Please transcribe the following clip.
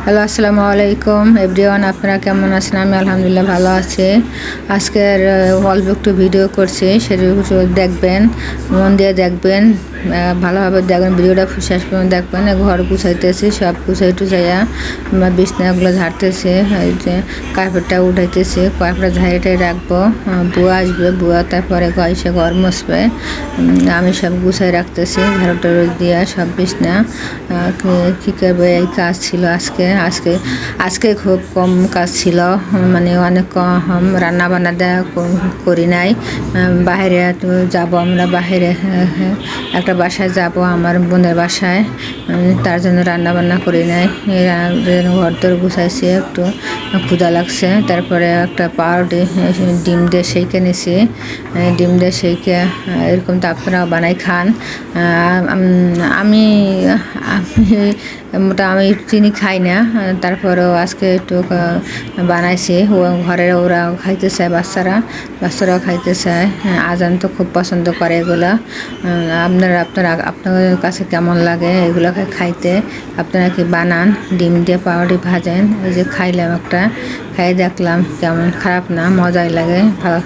Hello, আসসালামু আলাইকুম everyone. আপনারা কেমন আছেন? আমি আলহামদুলিল্লাহ ভালো আছি। আজকের অল্প একটু ভিডিও করছি, সেটা দেখবেন, মন দিয়ে দেখবেন, ভালোভাবে দেখবেন। ভিডিওটা শেষ পর্যন্ত দেখবেন। ঘর গুছাইতেছি, সব গুছাই টুছাইয়া বিছনাগুলো ঝাড়তেছি, এই যে কার্পেটটা উঠাইতেছি, কার্পেটটা ঝাড়িটাই রাখবো। বুয়া আসবে, বুয়া তারপরে এসে ঘর মুছবে। আমি সব গুছাই রাখতেছি, ঝাড়ু টাড়ু দিয়া সব বিছনা। কী করবে, এই কাজ ছিল আজকে আজকে আজকে খুব কম কাজ ছিল, মানে অনেক কম রান্না বান্না দেওয়া করি নাই। বাইরে তো যাবো আমরা, বাইরে একটা বাসায় যাব, আমার বোনের বাসায়, তার জন্য রান্না বান্না করি নাই। ঘর তোর গুছাইছি, একটু ক্ষুধা লাগছে, তারপরে একটা পাউরুটি ডিম দিয়ে সেইকে নিছি, ডিম দিয়ে সেইকে এরকম তো আপনারাও বানাই খান। আমি আমি চিনি খাই না, তারপরেও আজকে একটু বানাইছি। ঘরের ওরা খাইতে চায়, বাচ্চারাও খাইতে চায়। আজান তো খুব পছন্দ করে এগুলা। আপনাদের কাছে কেমন লাগে এগুলো খাইতে? আপনারা কি বানান? ডিম দিয়ে পাউরুটি ভাজেন, এই যে খাইলাম, একটা খাই দেখলাম, কেমন, খারাপ না, মজাই লাগে, ভালো।